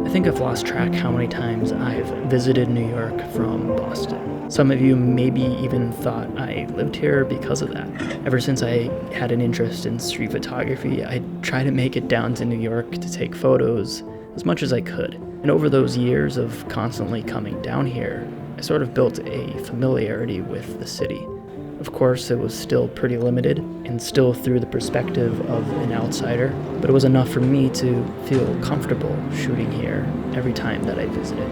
I think I've lost track how many times I've visited New York from Boston. Some of you maybe even thought I lived here because of that. Ever since I had an interest in street photography, I'd try to make it down to New York to take photos as much as I could. And over those years of constantly coming down here, I sort of built a familiarity with the city. Of course, it was still pretty limited and still through the perspective of an outsider, but it was enough for me to feel comfortable shooting here every time that I visited.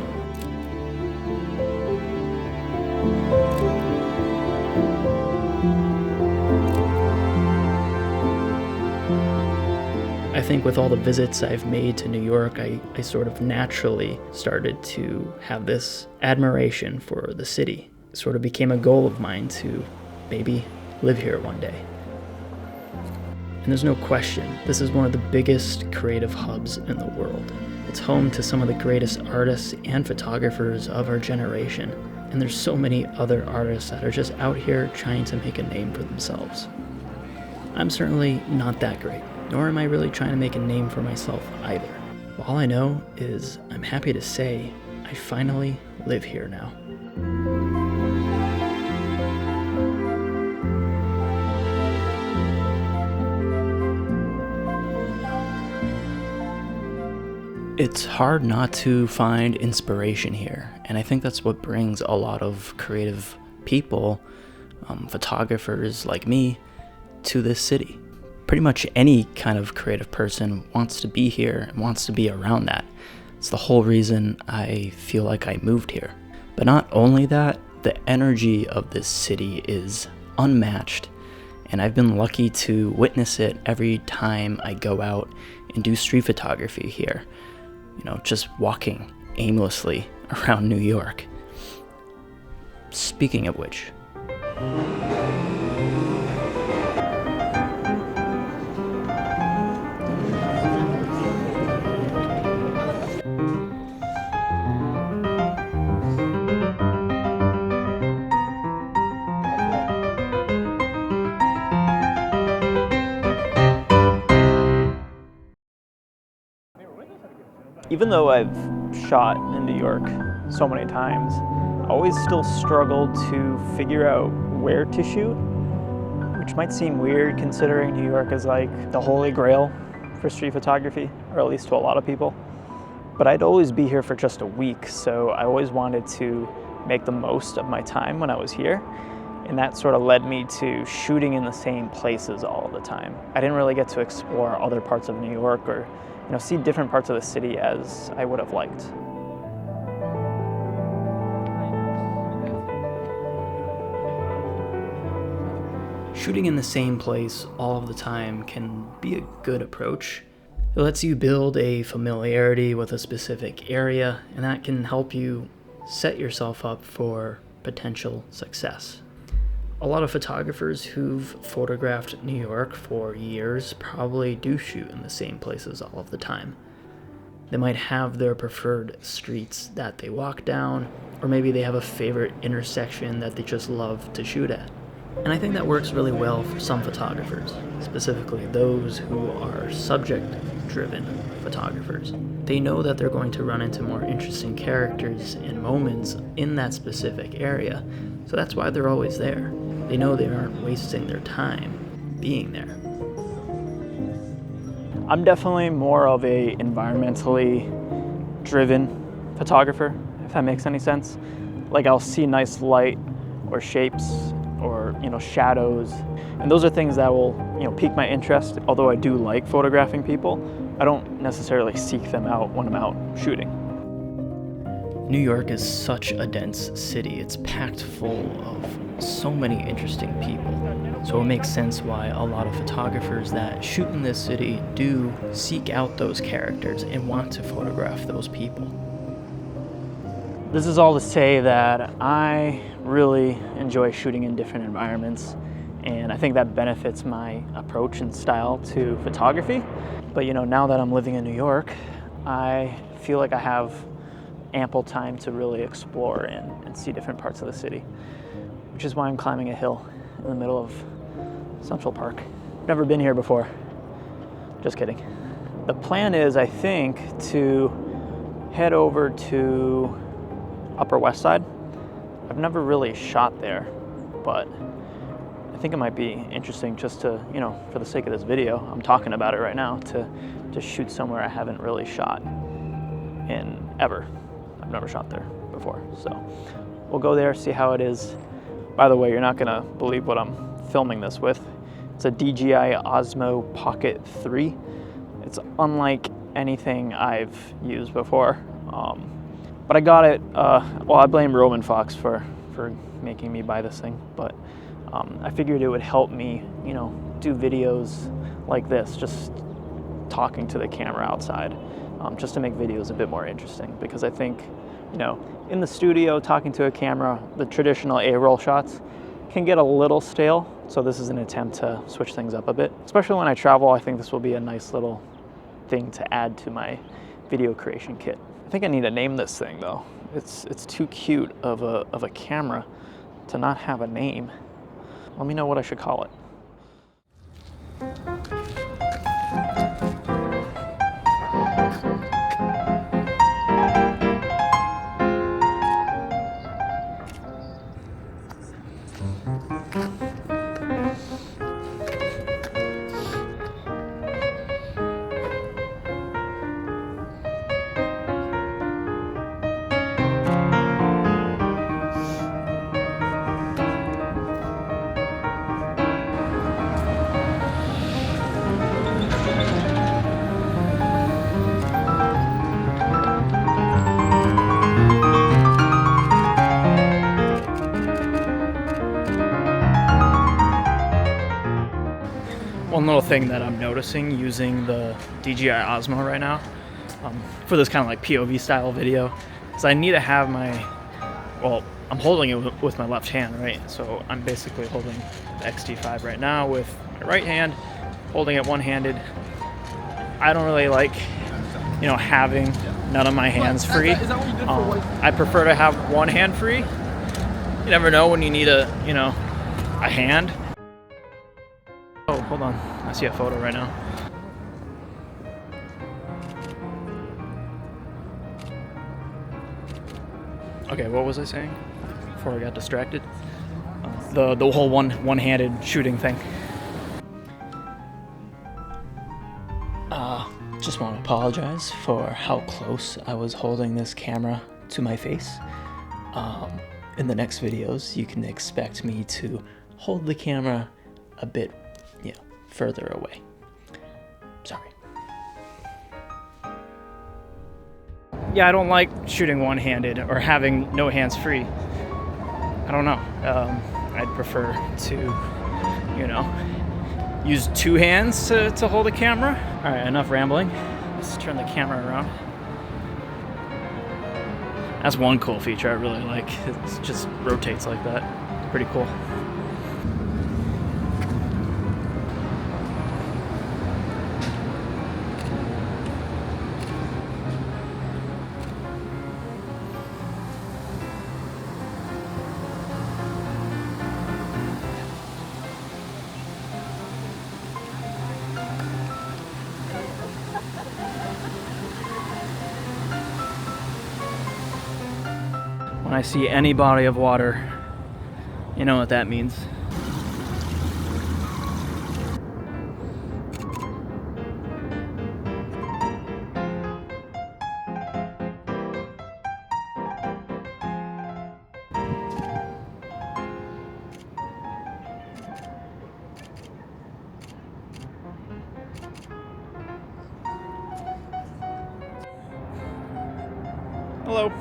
I think with all the visits I've made to New York, I sort of naturally started to have this admiration for the city. It sort of became a goal of mine to maybe live here one day. And there's no question, this is one of the biggest creative hubs in the world. It's home to some of the greatest artists and photographers of our generation. And there's so many other artists that are just out here trying to make a name for themselves. I'm certainly not that great, nor am I really trying to make a name for myself either. All I know is I'm happy to say I finally live here now. It's hard not to find inspiration here, and I think that's what brings a lot of creative people, photographers like me, to this city. Pretty much any kind of creative person wants to be here and wants to be around that. It's the whole reason I feel like I moved here. But not only that, the energy of this city is unmatched, and I've been lucky to witness it every time I go out and do street photography here. Just walking aimlessly around New York. Speaking of which, Even though I've shot in New York so many times, I always still struggled to figure out where to shoot, which might seem weird considering New York is like the holy grail for street photography, or at least to a lot of people. But I'd always be here for just a week, so I always wanted to make the most of my time when I was here. And that sort of led me to shooting in the same places all the time. I didn't really get to explore other parts of New York or see different parts of the city as I would have liked. shooting in the same place all of the time can be a good approach. It lets you build a familiarity with a specific area, and that can help you set yourself up for potential success. A lot of photographers who've photographed New York for years probably do shoot in the same places all of the time. They might have their preferred streets that they walk down, or maybe they have a favorite intersection that they just love to shoot at. And I think that works really well for some photographers, specifically those who are subject-driven photographers. They know that they're going to run into more interesting characters and moments in that specific area, so that's why they're always there. They know they aren't wasting their time being there. I'm definitely more of a environmentally driven photographer, if that makes any sense. Like I'll see nice light or shapes or shadows, and those are things that will pique my interest. Although I do like photographing people, I don't necessarily seek them out when I'm out shooting. New York is such a dense city. It's packed full of so many interesting people. So it makes sense why a lot of photographers that shoot in this city do seek out those characters and want to photograph those people. This is all to say that I really enjoy shooting in different environments, and I think that benefits my approach and style to photography. But now that I'm living in New York, I feel like I have ample time to really explore and see different parts of the city, which is why I'm climbing a hill in the middle of Central Park. Never been here before, Just kidding. The plan is, I think, to head over to Upper West Side. I've never really shot there, but I think it might be interesting just to, you know, for the sake of this video, I'm talking about it right now, to shoot somewhere I haven't really shot in ever. I've never shot there before, so we'll go there, see how it is. By the way, you're not gonna believe what I'm filming this with. It's a DJI Osmo Pocket 3. It's unlike anything I've used before. But I got it, well, I blame Roman Fox for making me buy this thing, but I figured it would help me, you know, do videos like this, just talking to the camera outside, just to make videos a bit more interesting, because I think, you know, in the studio, talking to a camera, the traditional A-roll shots can get a little stale, so this is an attempt to switch things up a bit. Especially when I travel, I think this will be a nice little thing to add to my video creation kit. I think I need to name this thing though. It's too cute of a camera to not have a name. Let me know what I should call it. One little thing that I'm noticing using the DJI Osmo right now, for this kind of like POV style video, is I need to have my, well, I'm holding it with my left hand, right? So I'm basically holding the X-T5 right now with my right hand, holding it one-handed. I don't really like, you know, having none of my hands free. I prefer to have one hand free. You never know when you need a, you know, a hand. Oh, hold on. I see a photo right now. Okay, what was I saying before I got distracted? The whole one-handed shooting thing. Just want to apologize for how close I was holding this camera to my face. In the next videos, you can expect me to hold the camera a bit, you know, further away. Sorry. Yeah, I don't like shooting one-handed or having no hands free. I don't know. I'd prefer to, you know, use two hands to hold a camera. All right, enough rambling. Let's turn the camera around. That's one cool feature I really like. It just rotates like that. Pretty cool. When I see any body of water, you know what that means. Hello.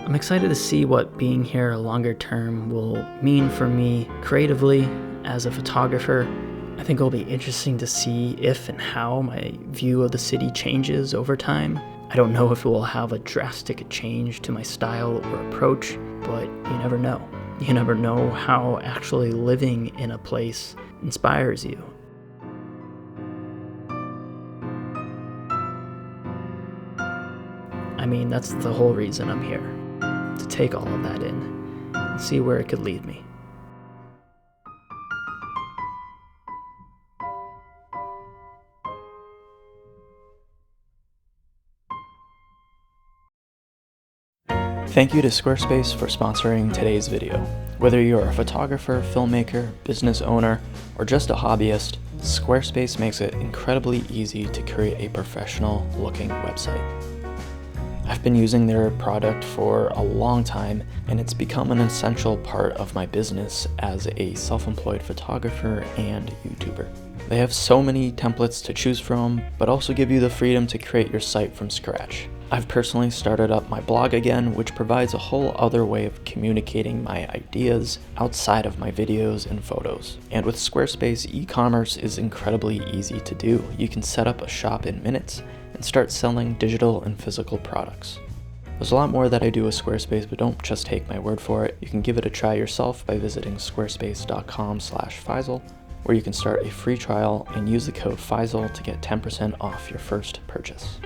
I'm excited to see what being here longer term will mean for me creatively as a photographer. I think it'll be interesting to see if and how my view of the city changes over time. I don't know if it will have a drastic change to my style or approach, but you never know. You never know how actually living in a place inspires you. I mean, that's the whole reason I'm here, to take all of that in and see where it could lead me. Thank you to Squarespace for sponsoring today's video. Whether you're a photographer, filmmaker, business owner, or just a hobbyist, Squarespace makes it incredibly easy to create a professional-looking website. I've been using their product for a long time, and it's become an essential part of my business as a self-employed photographer and YouTuber. They have so many templates to choose from, but also give you the freedom to create your site from scratch. I've personally started up my blog again, which provides a whole other way of communicating my ideas outside of my videos and photos. And with Squarespace, e-commerce is incredibly easy to do. You can set up a shop in minutes and start selling digital and physical products. There's a lot more that I do with Squarespace, but don't just take my word for it. You can give it a try yourself by visiting squarespace.com/Faisal, where you can start a free trial and use the code Faisal to get 10% off your first purchase.